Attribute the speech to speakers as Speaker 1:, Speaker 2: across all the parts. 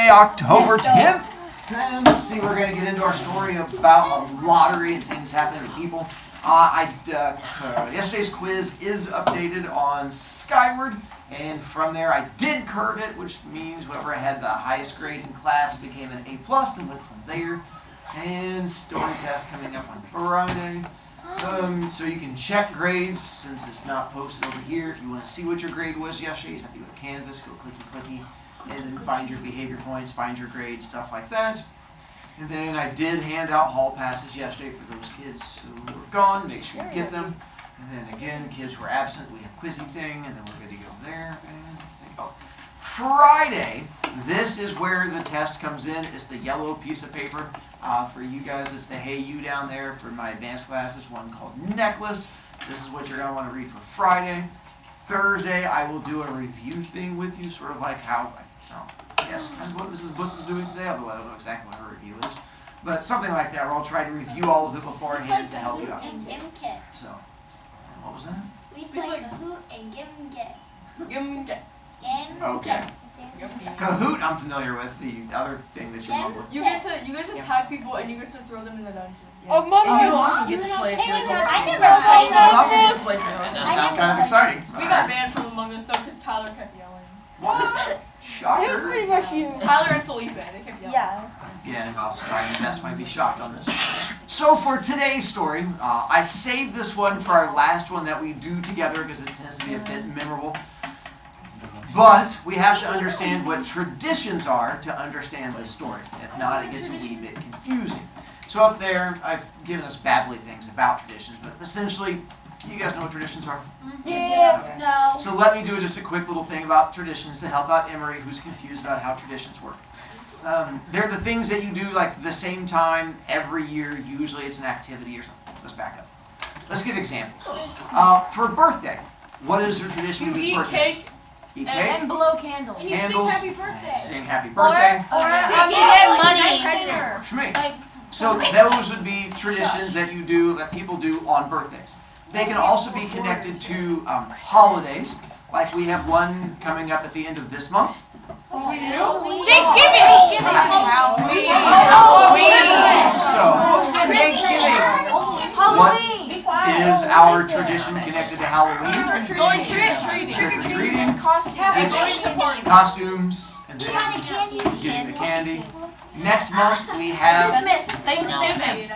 Speaker 1: Friday, October 10th. And let's see, we're going to get into our story about a lottery and things happening to people. Yesterday's quiz is updated on Skyward, and from there I did curve it, which means whoever had the highest grade in class became an A+, and went from there. And story test coming up on Friday. So you can check grades since it's not posted over here. If you want to see what your grade was yesterday, you just have to go to Canvas, go clicky, and then find your behavior points, find your grade, stuff like that. And then I did hand out hall passes yesterday for those kids who were gone. Make sure you get them. And then again, kids who were absent, we have quizzy thing, and then we're good to go there. And there you go. Friday, this is where the test comes in. It's the yellow piece of paper. For you guys, it's the Hey You down there. For my advanced classes, one called Necklace. This is what you're going to want to read for Friday. Thursday, I will do a review thing with you, sort of like how, yes, kind of what Mrs. Buss is doing today, although I don't know exactly what her review is. But something like that, where I'll try to review all of it beforehand to help you out. So, what was that?
Speaker 2: We play Kahoot and Give and Get.
Speaker 3: Give and Get.
Speaker 1: Okay. Kahoot, I'm familiar with. The other thing that you're mumble.
Speaker 3: You get to tag people and you get to throw them in the dungeon.
Speaker 4: Oh, Mama!
Speaker 3: And you also get to play if you're
Speaker 2: I
Speaker 3: ghost.
Speaker 2: never played
Speaker 3: You also get to
Speaker 2: this.
Speaker 3: play for
Speaker 1: That
Speaker 3: those.
Speaker 1: does sound kind of exciting.
Speaker 3: We got banned from Among Us though because Tyler kept yelling.
Speaker 1: What?
Speaker 4: It was
Speaker 1: Shocker.
Speaker 4: pretty much you.
Speaker 3: Tyler and Felipe, they kept yelling.
Speaker 2: Yeah.
Speaker 1: Yeah, I'll try my best. Might be shocked on this. So for today's story, I saved this one for our last one that we do together because it tends to be a bit memorable. But we have to understand what traditions are to understand this story. If not, it gets a wee bit confusing. So up there, I've given us babbly things about traditions, but essentially, you guys know what traditions are?
Speaker 4: Yeah.
Speaker 2: No.
Speaker 1: So let me do just a quick little thing about traditions to help out Emery, who's confused about how traditions work. They're the things that you do like the same time every year. Usually it's an activity or something. Let's back up. Let's give examples. For birthday, what is the tradition
Speaker 3: You
Speaker 1: with
Speaker 3: eat
Speaker 1: birthdays?
Speaker 3: cake.
Speaker 1: Eat
Speaker 2: And
Speaker 1: cake,
Speaker 2: blow candles.
Speaker 3: And you
Speaker 1: Candles.
Speaker 3: sing happy birthday.
Speaker 1: sing happy birthday.
Speaker 2: Money.
Speaker 1: For me. So those would be traditions that you do, that people do on birthdays. They can also be connected to holidays, like we have one coming up at the end of this month.
Speaker 3: We do?
Speaker 4: Thanksgiving!
Speaker 1: What is our tradition connected to Halloween?
Speaker 3: Going trick-or-treating.
Speaker 1: Trick-or-treating,
Speaker 3: Costumes.
Speaker 1: costumes, and then getting the candy. Next month we have
Speaker 3: Thanksgiving.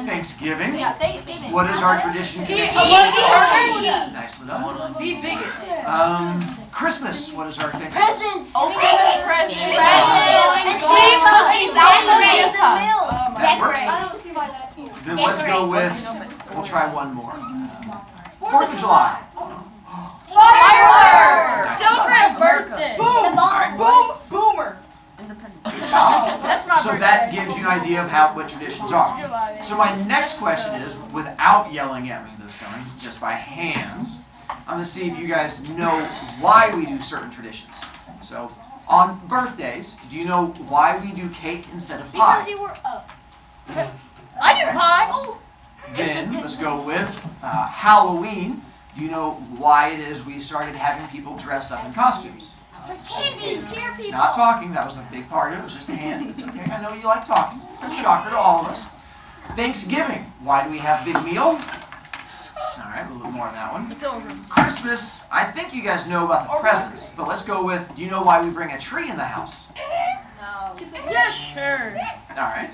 Speaker 1: Thanksgiving.
Speaker 2: Yeah, Thanksgiving.
Speaker 1: What is our tradition connected to
Speaker 2: turkey.
Speaker 1: Nicely done.
Speaker 3: The biggest.
Speaker 1: Christmas. What is our Thanksgiving?
Speaker 2: Presents.
Speaker 3: Opening the presents.
Speaker 2: And sweet cookies. Decorations and milk.
Speaker 1: That works.
Speaker 2: I don't see why that too.
Speaker 1: Then let's go with, we'll try one more. 4th of July.
Speaker 2: Fireworks.
Speaker 4: Celebrate a birthday.
Speaker 2: The bomb.
Speaker 3: Boomer.
Speaker 1: Good job.
Speaker 4: That's my
Speaker 1: So
Speaker 4: birthday.
Speaker 1: that gives you an idea of what traditions are. So my next question is, without yelling at me this time, just by hands, I'm going to see if you guys know why we do certain traditions. So on birthdays, do you know why we do cake instead of
Speaker 2: Because
Speaker 1: pie?
Speaker 2: you were up.
Speaker 4: I do pie.
Speaker 1: Then let's go with Halloween. Do you know why it is we started having people dress up in costumes?
Speaker 2: For candy to scare people.
Speaker 1: Not talking, that was a big part of it, it was just a hand. It's okay, I know you like talking. Shocker to all of us. Thanksgiving, why do we have a big meal? Alright, a little more on that one.
Speaker 4: The pilgrim.
Speaker 1: Christmas, I think you guys know about the presents, but let's go with, do you know why we bring a tree in the house?
Speaker 2: No.
Speaker 4: Yes, sir.
Speaker 1: Alright,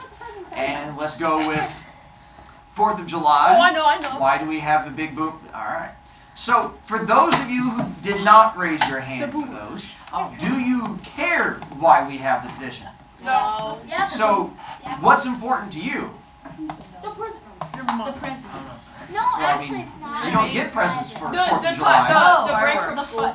Speaker 1: and let's go with 4th of July.
Speaker 4: Oh, I know.
Speaker 1: Why do we have the big boom? Alright. So, for those of you who did not raise your hand for those, do you care why we have the tradition?
Speaker 3: No.
Speaker 2: Yeah.
Speaker 1: So, what's important to you?
Speaker 2: The presents.
Speaker 4: The presents.
Speaker 2: No,
Speaker 1: I
Speaker 2: actually
Speaker 1: mean,
Speaker 2: it's not.
Speaker 1: You don't get presents for
Speaker 3: The
Speaker 1: 4th of July.
Speaker 3: break from school.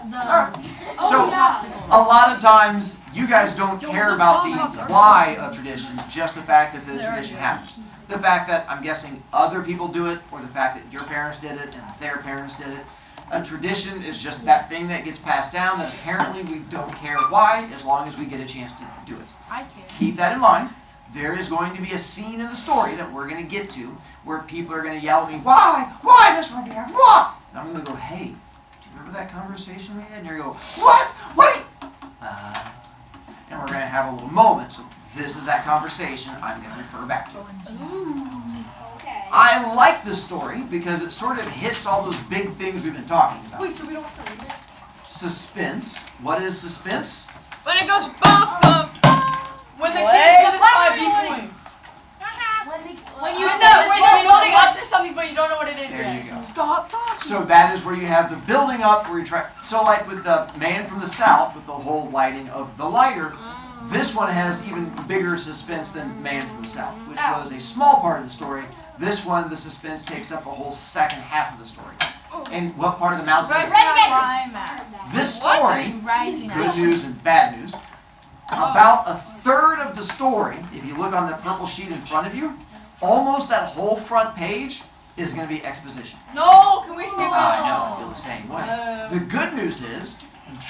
Speaker 1: So, a lot of times, you guys don't care about the why of tradition, just the fact that the tradition happens. The fact that, I'm guessing, other people do it, or the fact that your parents did it and their parents did it. A tradition is just that thing that gets passed down that apparently we don't care why, as long as we get a chance to do it.
Speaker 3: I can't.
Speaker 1: Keep that in mind. There is going to be a scene in the story that we're going to get to where people are going to yell at me, why, Mr. Bear, what? And I'm going to go, hey, do you remember that conversation we had? And you're going to go, what? And we're going to have a little moment. So this is that conversation I'm going to refer back to.
Speaker 2: Okay.
Speaker 1: I like this story because it sort of hits all those big things we've been talking about.
Speaker 3: Wait, so we don't have to read it?
Speaker 1: Suspense. What is suspense?
Speaker 4: When it goes bump, bump, bump.
Speaker 3: When the
Speaker 4: What?
Speaker 3: kid gets
Speaker 2: What?
Speaker 3: 5 B points.
Speaker 4: When you
Speaker 3: When
Speaker 4: said
Speaker 3: they're building up to something, but you don't know what it is
Speaker 1: There
Speaker 3: yet.
Speaker 1: you go.
Speaker 4: Stop talking.
Speaker 1: So that is where you have the building up where you try. So like with the Man from the South, with the whole lighting of the lighter, this one has even bigger suspense than Man from the South, which was a small part of the story. This one, the suspense takes up the whole second half of the story. And what part of the mountain is it?
Speaker 3: Climax.
Speaker 1: This story,
Speaker 3: Rising
Speaker 1: good news and bad news, about a third of the story, if you look on the purple sheet in front of you, almost that whole front page is going to be exposition.
Speaker 3: No, can we skip it?
Speaker 1: I know, I feel the same way. The good news is,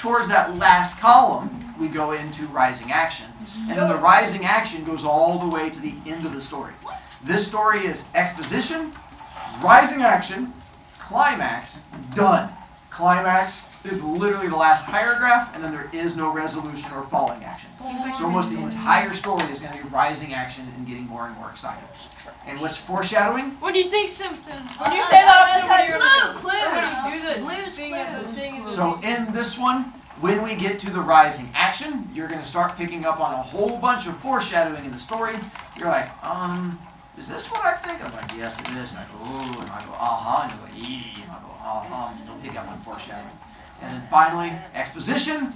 Speaker 1: towards that last column, we go into rising action. And then the rising action goes all the way to the end of the story. This story is exposition, rising action, climax, done. Climax is literally the last paragraph, and then there is no resolution or falling action. So almost the entire story is going to be rising action and getting more and more excited. And what's foreshadowing?
Speaker 4: What do you think, Simpson?
Speaker 3: When you say that, I'm when you're
Speaker 2: Clue,
Speaker 3: Everybody do the
Speaker 2: Blues
Speaker 3: thing at the
Speaker 2: clues.
Speaker 3: thing. and
Speaker 1: So in this one, when we get to the rising action, you're going to start picking up on a whole bunch of foreshadowing in the story. You're like, is this what I think? I'm like, yes, it is. And I go, ooh, and I go, uh-huh, and I go, yee, and I go, uh-huh, and you'll pick up on foreshadowing. And then finally, exposition.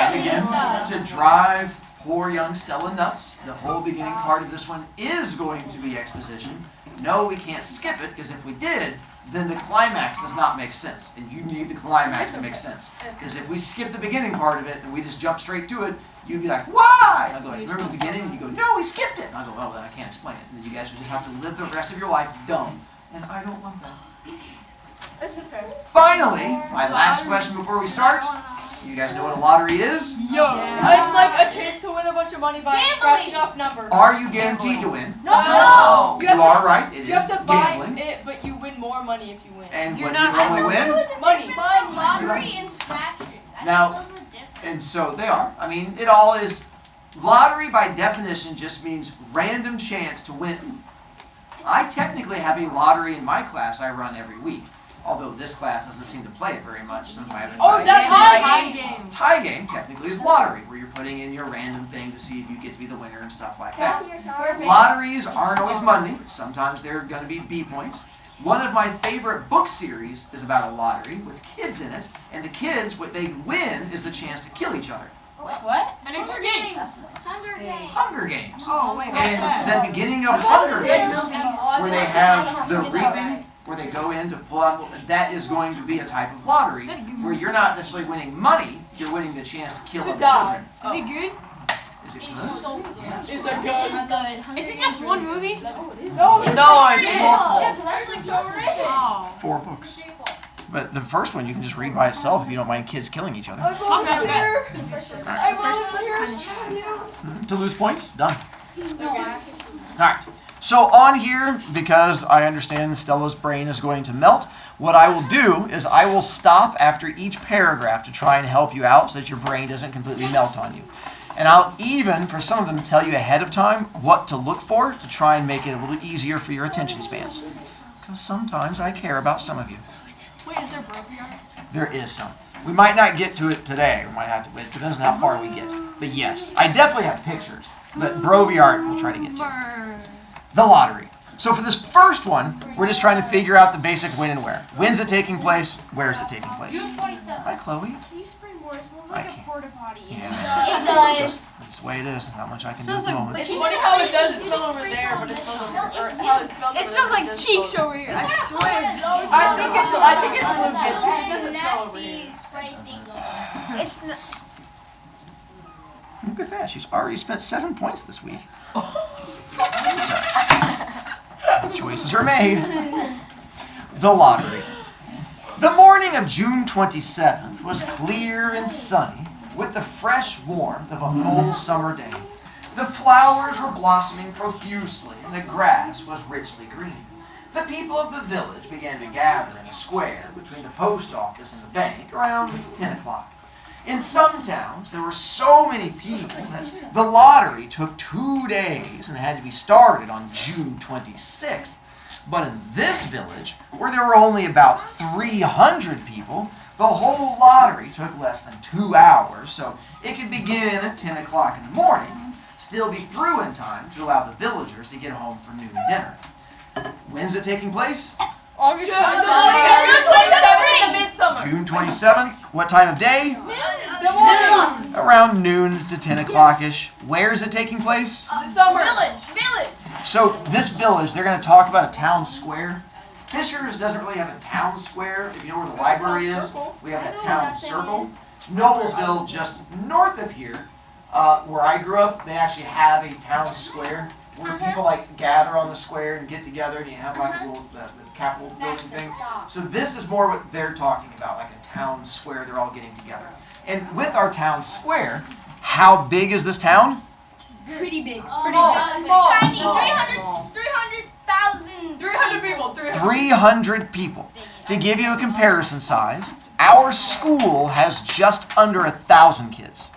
Speaker 1: And again, to drive poor young Stella nuts, the whole beginning part of this one is going to be exposition. No, we can't skip it, because if we did, then the climax does not make sense. And you need the climax to make sense. Because if we skip the beginning part of it and we just jump straight to it, you'd be like, why? And I go, like, remember the beginning? And you go, no, we skipped it. And I go, oh, then I can't explain it. And then you guys would have to live the rest of your life dumb. And I don't want that. Finally, my last question before we start. You guys know what a lottery is?
Speaker 3: It's like a chance to win a bunch of money by scratching off numbers.
Speaker 1: Are you guaranteed to win?
Speaker 3: No.
Speaker 1: You are right. It is
Speaker 3: You have to buy
Speaker 1: gambling.
Speaker 3: it, but you win more money if you win.
Speaker 1: And
Speaker 4: You're
Speaker 1: when you
Speaker 4: not-
Speaker 1: normally win,
Speaker 3: Money.
Speaker 2: Lottery and scratching. I
Speaker 1: Now-
Speaker 2: thought those were different.
Speaker 1: and so they are. I mean, it all is. Lottery by definition just means random chance to win. I technically have a lottery in my class I run every week. Although this class doesn't seem to play it very much. Some might have
Speaker 3: Oh, that's
Speaker 4: Tie game.
Speaker 1: tie game technically is lottery, where you're putting in your random thing to see if you get to be the winner and stuff like that. Lotteries aren't always money. Sometimes they're going to be B points. One of my favorite book series is about a lottery with kids in it, and the kids, what they win is the chance to kill each other.
Speaker 3: What?
Speaker 4: An escape.
Speaker 2: Hunger Games.
Speaker 1: Hunger Games.
Speaker 4: Oh, wait, what's
Speaker 1: And
Speaker 4: that?
Speaker 1: the beginning of Hunger Games, where they have the reaping, where they go in to pull out, that is going to be a type of lottery, where you're not necessarily winning money, you're winning the chance to kill other children.
Speaker 4: Is it good?
Speaker 1: Is it
Speaker 2: It's
Speaker 1: good?
Speaker 2: so good.
Speaker 1: Yes.
Speaker 3: Is it
Speaker 2: It
Speaker 3: good?
Speaker 2: is good.
Speaker 4: Is it just one movie?
Speaker 3: No, it's
Speaker 4: No, it's
Speaker 3: multiple.
Speaker 2: Yeah, 'cause there's like no written.
Speaker 4: Oh.
Speaker 1: 4 books. But the first one you can just read by itself if you don't mind kids killing each other.
Speaker 3: I volunteer. I volunteer.
Speaker 1: To lose points? Done.
Speaker 3: Okay.
Speaker 1: Alright, so on here, because I understand Stella's brain is going to melt, what I will do is I will stop after each paragraph to try and help you out so that your brain doesn't completely melt on you. And I'll even, for some of them, tell you ahead of time what to look for to try and make it a little easier for your attention spans. Because sometimes I care about some of you.
Speaker 4: Wait, is there Brovicast?
Speaker 1: There is some. We might not get to it today. We might have to, it depends on how far we get. But yes, I definitely have pictures. But Brovicast we'll try to get to. The lottery. So for this first one, we're just trying to figure out the basic when and where. When's it taking place? Where is it taking place?
Speaker 2: June 27th.
Speaker 1: Hi, Chloe.
Speaker 2: Can you spray more? It smells
Speaker 1: I
Speaker 2: like a
Speaker 1: can't.
Speaker 2: porta potty.
Speaker 1: Yeah.
Speaker 2: It does.
Speaker 1: Just, that's the way it is. Not much I can do at
Speaker 4: Smells
Speaker 1: the
Speaker 4: like
Speaker 1: moment.
Speaker 3: It's funny how it doesn't smell over there, but it smells over there. Or how it smells
Speaker 4: It
Speaker 3: over
Speaker 4: smells
Speaker 3: there,
Speaker 4: like
Speaker 3: but it
Speaker 4: cheeks
Speaker 3: doesn't
Speaker 4: over here, I swear.
Speaker 3: I think it's legit because it doesn't smell over here.
Speaker 2: Spray thing going.
Speaker 4: It's not.
Speaker 1: Look at that. She's already spent 7 points this week. Choices are made. The lottery. The morning of June 27th was clear and sunny, with the fresh warmth of a full summer day. The flowers were blossoming profusely, and the grass was richly green. The people of the village began to gather in a square between the post office and the bank around 10 o'clock. In some towns, there were so many people that the lottery took 2 days and had to be started on June 26th. But in this village, where there were only about 300 people, the whole lottery took less than 2 hours, so it could begin at 10 o'clock in the morning, still be through in time to allow the villagers to get home for noon dinner. When's it taking place?
Speaker 4: August
Speaker 3: June 27th, the midsummer.
Speaker 1: June 27th. What time of day?
Speaker 3: The morning.
Speaker 1: Around noon to 10 o'clock-ish. Where is it taking place?
Speaker 3: Summer. Village.
Speaker 1: So this village, they're going to talk about a town square. Fishers doesn't really have a town square. If you know where the library is, we have that town circle. Noblesville, just north of here, where I grew up, they actually have a town square where people like gather on the square and get together, and you have like a little the Capitol building thing. So this is more what they're talking about, like a town square. They're all getting together. And with our town square, how big is this town?
Speaker 2: Pretty big.
Speaker 3: Tiny.
Speaker 2: 300,000.
Speaker 3: 300 people.
Speaker 1: 300 people. To give you a comparison size, our school has just under 1,000 kids.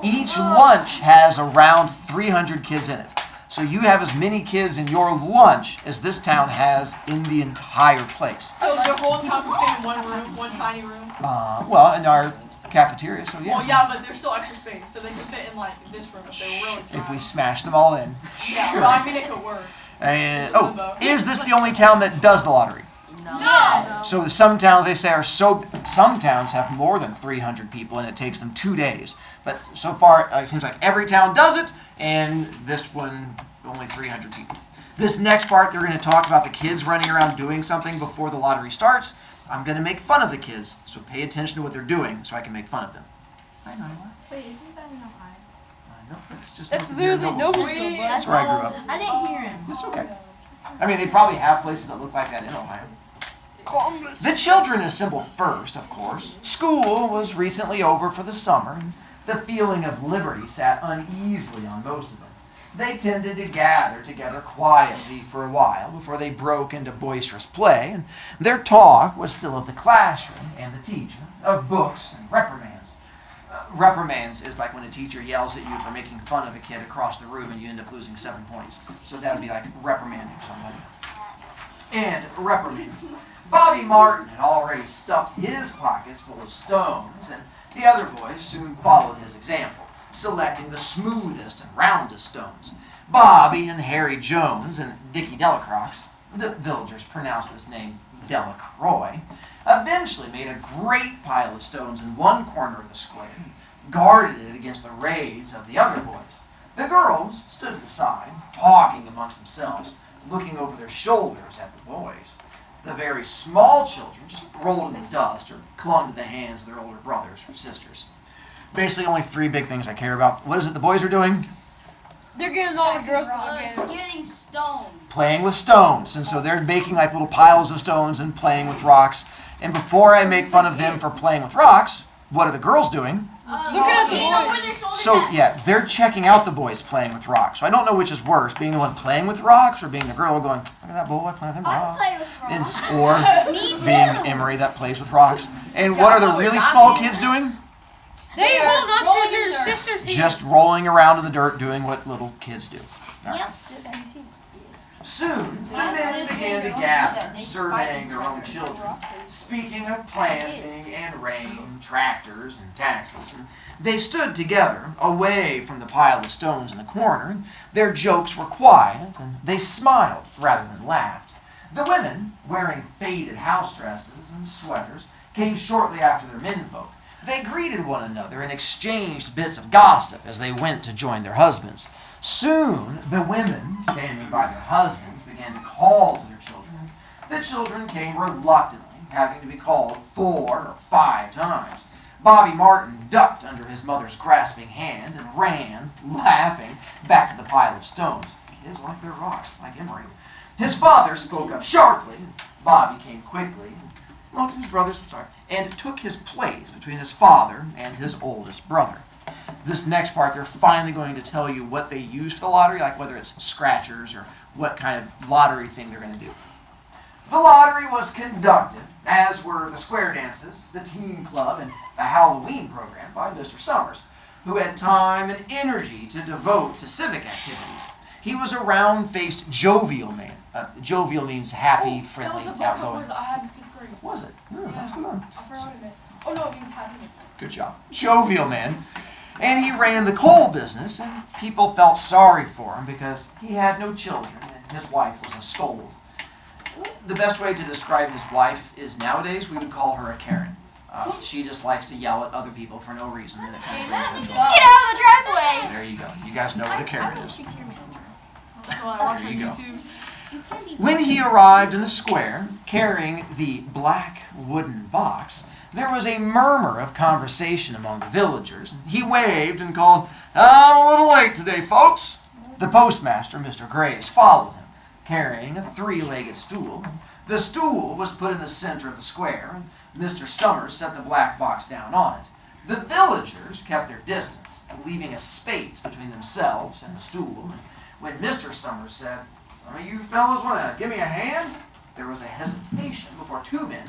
Speaker 1: Each lunch has around 300 kids in it. So you have as many kids in your lunch as this town has in the entire place.
Speaker 3: So the whole town can stay in one room, one tiny room.
Speaker 1: Well, in our cafeteria, so yeah.
Speaker 3: Well, yeah, but there's still extra space, so they can fit in like this room if they were really trying.
Speaker 1: If we smash them all in.
Speaker 3: Yeah, but I mean it could work.
Speaker 1: And is this the only town that does the lottery?
Speaker 2: No.
Speaker 1: So some towns, they say, some towns have more than 300 people and it takes them 2 days. But so far, it seems like every town does it, and this one, only 300 people. This next part, they're going to talk about the kids running around doing something before the lottery starts. I'm going to make fun of the kids, so pay attention to what they're doing so I can make fun of them. I know.
Speaker 3: Wait, isn't that in Ohio?
Speaker 1: I know. It's just
Speaker 4: That's
Speaker 1: over here in
Speaker 4: literally
Speaker 1: Noblesville.
Speaker 4: Noblesville.
Speaker 1: That's where I grew up.
Speaker 2: I didn't hear him.
Speaker 1: It's okay. I mean, they probably have places that look like that in Ohio. The children assembled first, of course. School was recently over for the summer, and the feeling of liberty sat uneasily on most of them. They tended to gather together quietly for a while before they broke into boisterous play, and their talk was still of the classroom and the teacher, of books and reprimands. Reprimands is like when a teacher yells at you for making fun of a kid across the room and you end up losing 7 points. So that would be like reprimanding somebody. And reprimands. Bobby Martin had already stuffed his pockets full of stones, and the other boys soon followed his example, selecting the smoothest and roundest stones. Bobby and Harry Jones and Dickie Delacroix, the villagers pronounced this name Delacroix, eventually made a great pile of stones in one corner of the square, guarded it against the raids of the other boys. The girls stood to the side, talking amongst themselves, looking over their shoulders at the boys. The very small children just rolled in the dust or clung to the hands of their older brothers or sisters. Basically, only 3 big things I care about. What is it the boys are doing?
Speaker 4: They're getting all the girls together.
Speaker 2: Getting stoned.
Speaker 1: Playing with stones. And so they're making like little piles of stones and playing with rocks. And before I make fun of them for playing with rocks, what are the girls doing?
Speaker 4: Looking at the
Speaker 2: Over
Speaker 4: boys.
Speaker 2: their shoulders.
Speaker 1: So, yeah, they're checking out the boys playing with rocks. So I don't know which is worse, being the one playing with rocks or being the girl going, look at that boy playing with them rocks. Or being Emery that plays with rocks. And what are the really small kids doing?
Speaker 4: They hold on to their sister's hand.
Speaker 1: Just rolling around in the dirt doing what little kids do. All right.
Speaker 2: Yep.
Speaker 1: Soon, the men began to gather, surveying their own children, speaking of planting and rain, tractors and taxes. And they stood together, away from the pile of stones in the corner, and their jokes were quiet, and they smiled rather than laughed. The women, wearing faded house dresses and sweaters, came shortly after their menfolk. They greeted one another and exchanged bits of gossip as they went to join their husbands. Soon, the women, standing by their husbands, began to call to their children. The children came reluctantly, having to be called 4 or 5 times. Bobby Martin ducked under his mother's grasping hand and ran, laughing, back to the pile of stones. Kids like their rocks, like Emery. His father spoke up sharply. Bobby came quickly, looked at his brothers, and took his place between his father and his oldest brother. This next part, they're finally going to tell you what they use for the lottery, like whether it's scratchers or what kind of lottery thing they're going to do. The lottery was conducted, as were the square dances, the teen club, and the Halloween program by Mr. Summers, who had time and energy to devote to civic activities. He was a round-faced, jovial man. Jovial means happy, friendly,
Speaker 3: That was a
Speaker 1: outgoing.
Speaker 3: word I had in 5th grade.
Speaker 1: Was it? Oh, that's the one.
Speaker 3: I forgot what it meant. Oh no, it means happiness.
Speaker 1: Good job. Jovial man. And he ran the coal business, and people felt sorry for him because he had no children, and his wife was a scold. The best way to describe his wife is nowadays we would call her a Karen. She just likes to yell at other people for no reason, and it kind of brings her joy.
Speaker 2: Get out of the driveway.
Speaker 1: There you go. You guys know what a Karen is.
Speaker 3: She's your manager. That's what I watch
Speaker 1: There
Speaker 3: on
Speaker 1: you go.
Speaker 3: YouTube.
Speaker 1: When he arrived in the square, carrying the black wooden box, there was a murmur of conversation among the villagers. He waved and called, "I'm a little late today, folks." The postmaster, Mr. Graves, followed him, carrying a three-legged stool. The stool was put in the center of the square, and Mr. Summers set the black box down on it. The villagers kept their distance, leaving a space between themselves and the stool. And when Mr. Summers said, "Some of you fellows want to give me a hand?" there was a hesitation before two men,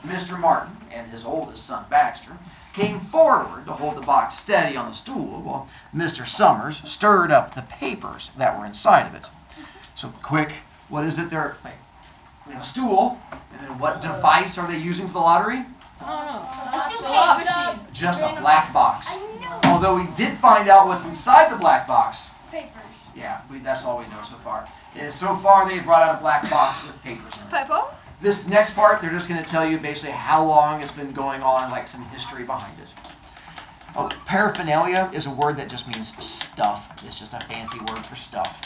Speaker 1: Mr. Martin and his oldest son Baxter, came forward to hold the box steady on the stool while Mr. Summers stirred up the papers that were inside of it. So quick, what is it there? We have a stool, and then what device are they using for the lottery?
Speaker 2: Okay,
Speaker 1: Just a black box. Although we did find out what's inside the black box.
Speaker 2: papers.
Speaker 1: Yeah, that's all we know so far. So far, they brought out a black box with papers in it.
Speaker 4: Paper?
Speaker 1: This next part, they're just going to tell you basically how long it's been going on, like some history behind it. Oh, paraphernalia is a word that just means stuff. It's just a fancy word for stuff.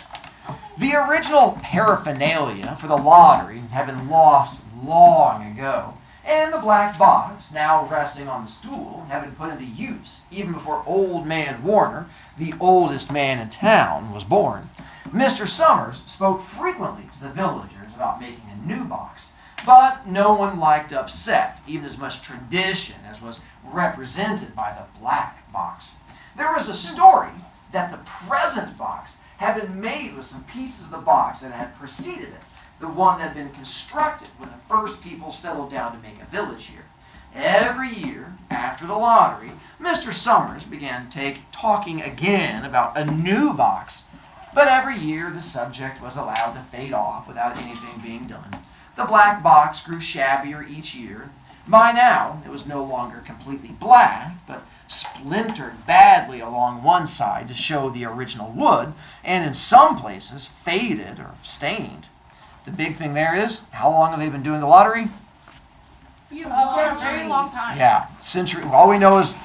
Speaker 1: The original paraphernalia for the lottery had been lost long ago, and the black box, now resting on the stool, had been put into use even before Old Man Warner, the oldest man in town, was born. Mr. Summers spoke frequently to the villagers about making a new box, but no one liked to upset even as much tradition as was represented by the black box. There was a story that the present box had been made with some pieces of the box that had preceded it, the one that had been constructed when the first people settled down to make a village here. Every year, after the lottery, Mr. Summers began talking again about a new box, but every year the subject was allowed to fade off without anything being done. The black box grew shabbier each year. By now, it was no longer completely black, but splintered badly along one side to show the original wood, and in some places faded or stained. The big thing there is, how long have they been doing the lottery?
Speaker 3: For a very long time.
Speaker 1: Yeah, century. All we know is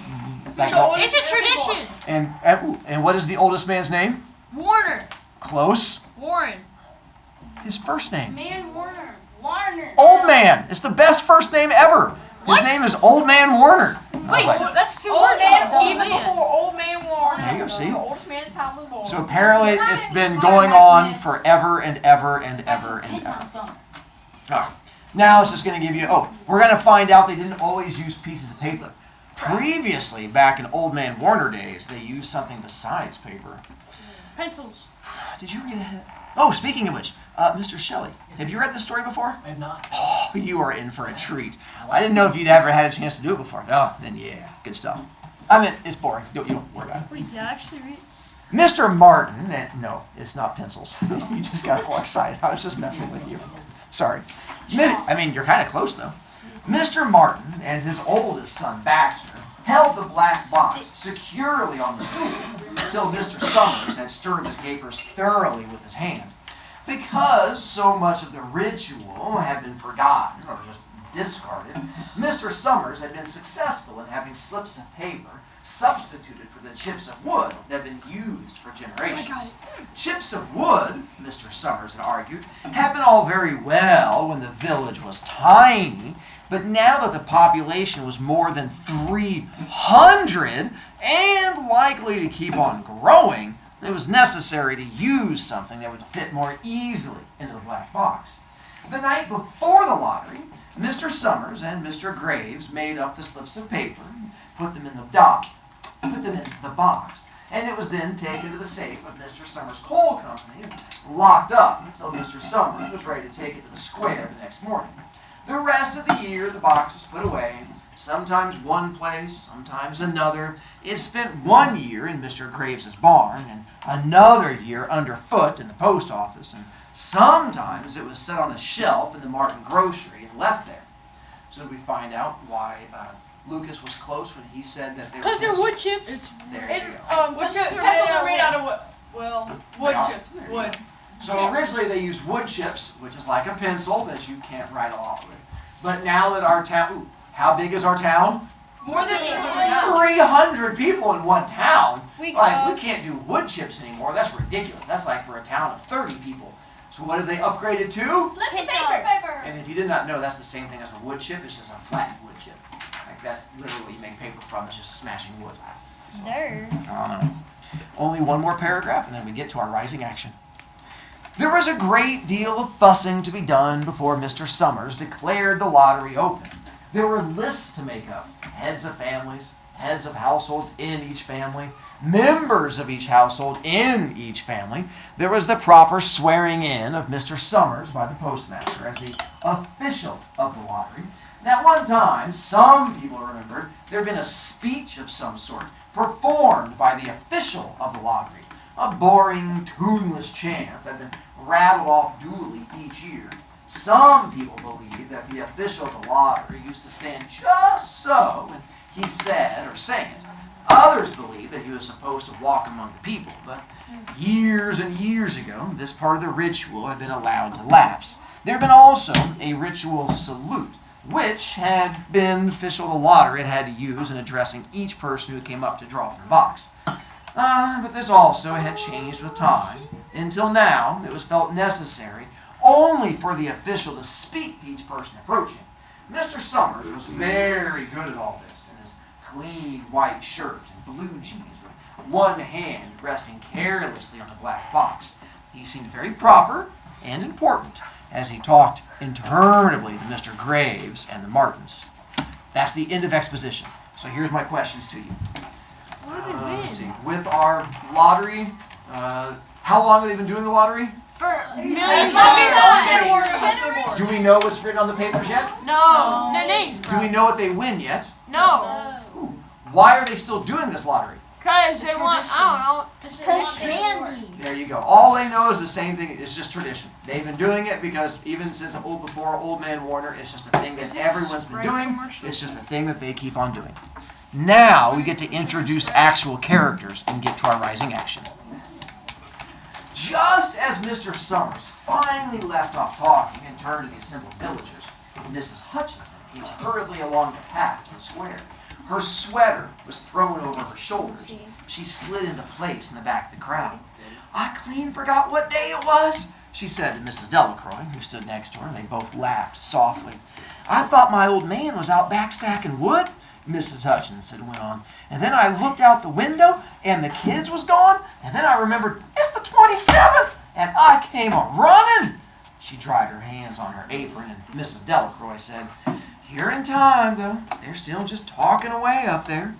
Speaker 1: like,
Speaker 4: It's a tradition.
Speaker 1: and what is the oldest man's name?
Speaker 4: Warner.
Speaker 1: Close.
Speaker 4: Warren.
Speaker 1: His first name.
Speaker 2: Man Warner. Warner.
Speaker 1: Old Man. It's the best first name ever. His name is Old Man Warner. I was
Speaker 4: Wait,
Speaker 1: like,
Speaker 4: so that's two
Speaker 3: Old
Speaker 4: words.
Speaker 3: man,
Speaker 4: Old
Speaker 3: even
Speaker 4: man.
Speaker 3: before Old Man Warner.
Speaker 1: There you go, see?
Speaker 3: The oldest man in town was born.
Speaker 1: so apparently it's been going on forever and ever and ever and ever. All right. Now it's just going to give you, we're going to find out they didn't always use pieces of paper. Previously, back in Old Man Warner days, they used something besides paper.
Speaker 4: Pencils.
Speaker 1: Did you read ahead? Oh, speaking of which, Mr. Shelley, have you read this story before?
Speaker 5: I have not.
Speaker 1: Oh, you are in for a treat. I didn't know if you'd ever had a chance to do it before. Oh, then yeah, good stuff. I mean, it's boring. You don't worry about it.
Speaker 4: Wait, did I actually read?
Speaker 1: Mr. Martin, no, it's not pencils. You just got all excited. I was just messing with you. Sorry. I mean, you're kind of close, though. Mr. Martin and his oldest son, Baxter, held the black box securely on the stool until Mr. Summers had stirred the papers thoroughly with his hand. Because so much of the ritual had been forgotten or just discarded, Mr. Summers had been successful in having slips of paper substituted for the chips of wood that had been used for generations. Chips of wood, Mr. Summers had argued, had been all very well when the village was tiny, but now that the population was more than 300 and likely to keep on growing, it was necessary to use something that would fit more easily into the black box. The night before the lottery, Mr. Summers and Mr. Graves made up the slips of paper, put them in the box, and it was then taken to the safe of Mr. Summers' coal company and locked up until Mr. Summers was ready to take it to the square the next morning. The rest of the year, the box was put away, sometimes one place, sometimes another. It spent 1 year in Mr. Graves' barn, and another year underfoot in the post office, and sometimes it was set on a shelf in the Martin grocery and left there. So did we find out why Lucas was close when he said that they were
Speaker 4: Because they're
Speaker 1: pencil-
Speaker 4: wood chips.
Speaker 1: There
Speaker 3: And,
Speaker 1: you go.
Speaker 3: pencils are made out of wood. Well, wood
Speaker 1: They are.
Speaker 3: chips.
Speaker 1: There you
Speaker 3: Wood.
Speaker 1: So originally they used wood chips, which is like a pencil that you can't write off with. But now that our town, how big is our town?
Speaker 3: More than 300.
Speaker 1: 300 people in one town.
Speaker 4: We
Speaker 1: can't do wood chips anymore. That's ridiculous. That's like for a town of 30 people. So what did they upgrade it to?
Speaker 2: Slip paper.
Speaker 1: And if you did not know, that's the same thing as a wood chip. It's just a flattened wood chip. Like that's literally what you make paper from. It's just smashing wood. So, I don't know. Only one more paragraph and then we get to our rising action. There was a great deal of fussing to be done before Mr. Summers declared the lottery open. There were lists to make up, heads of families, heads of households in each family, members of each household in each family. There was the proper swearing in of Mr. Summers by the postmaster as the official of the lottery. And at one time, some people remembered there had been a speech of some sort performed by the official of the lottery, a boring, tuneless chant that had been rattled off duly each year. Some people believed that the official of the lottery used to stand just so when he said or sang it. Others believed that he was supposed to walk among the people, but years and years ago, this part of the ritual had been allowed to lapse. There had been also a ritual salute, which had been the official of the lottery had to use in addressing each person who came up to draw from the box. But this also had changed with time. Until now, it was felt necessary only for the official to speak to each person approaching. Mr. Summers was very good at all this in his clean white shirt and blue jeans with one hand resting carelessly on the black box. He seemed very proper and important as he talked interminably to Mr. Graves and the Martins. That's the end of exposition. So here's my questions to you.
Speaker 4: What did they win?
Speaker 1: Let's see. With our lottery, how long have they been doing the lottery?
Speaker 4: For millions
Speaker 3: As
Speaker 4: of
Speaker 3: long as
Speaker 4: dollars.
Speaker 3: they're worth.
Speaker 1: Do we know what's written on the papers yet?
Speaker 4: No. Their names,
Speaker 1: Do
Speaker 4: bro.
Speaker 1: we know what they win yet?
Speaker 4: No.
Speaker 1: Ooh. Why are they still doing this lottery?
Speaker 4: Because they want, I don't know. It's tradition.
Speaker 2: candy.
Speaker 1: There you go. All they know is the same thing. It's just tradition. They've been doing it because even since before Old Man Warner, it's just a thing that
Speaker 4: Is this a
Speaker 1: everyone's been
Speaker 4: Sprite
Speaker 1: doing.
Speaker 4: commercial?
Speaker 1: It's just a thing that they keep on doing. Now we get to introduce actual characters and get to our rising action. Just as Mr. Summers finally left off talking and turned to the assembled villagers, Mrs. Hutchinson came hurriedly along the path to the square. Her sweater was thrown over her shoulders. She slid into place in the back of the crowd. I clean forgot what day it was, she said to Mrs. Delacroix, who stood next to her, and they both laughed softly. I thought my old man was out back stacking wood, Mrs. Hutchinson went on. And then I looked out the window, and the kids was gone, and then I remembered, it's the 27th, and I came a-running. She dried her hands on her apron, and Mrs. Delacroix said, you're in time, though. They're still just talking away up there.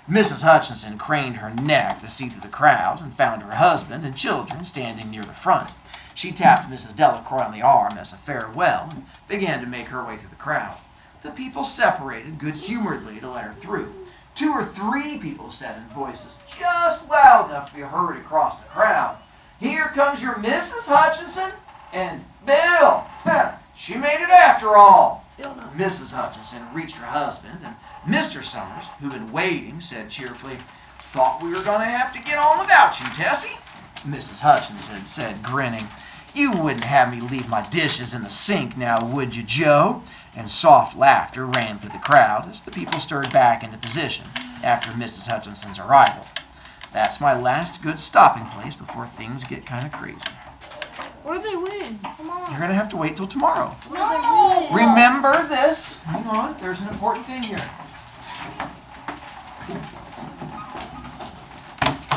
Speaker 1: Mrs. Hutchinson craned her neck to see through the crowd and found her husband and children standing near the front. She tapped Mrs. Delacroix on the arm as a farewell and began to make her way through the crowd. The people separated good-humoredly to let her through. 2 or 3 people said in voices just loud enough to be heard across the crowd, here comes your Mrs. Hutchinson and Bill. She made it after all. Mrs. Hutchinson reached her husband, and Mr. Summers, who'd been waiting, said cheerfully, thought we were going to have to get on without you, Tessie. Mrs. Hutchinson said, grinning, you wouldn't have me leave my dishes in the sink now, would you, Joe? And soft laughter ran through the crowd as the people stirred back into position after Mrs. Hutchinson's arrival. That's my last good stopping place before things get kind of crazy.
Speaker 4: What did they win? Come on.
Speaker 1: You're going to have to wait till tomorrow.
Speaker 4: No.
Speaker 1: Remember this. Hang on, there's an important thing here.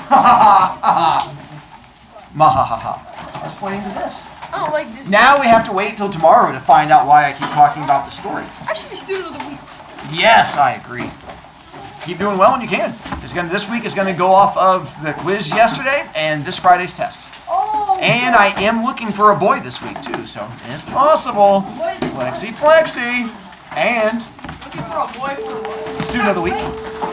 Speaker 1: Ha ha ha ha. Mahahaha. Let's play into this.
Speaker 4: I don't like this.
Speaker 1: Now we have to wait till tomorrow to find out why I keep talking about the story.
Speaker 4: I should be student of the week.
Speaker 1: Yes, I agree. keep doing well when you can. This week is gonna go off of the quiz yesterday and this Friday's test. And I am looking for a boy this week too, so it's possible. Flexi, flexi, and
Speaker 3: Looking for a boy for what?
Speaker 1: student of the week.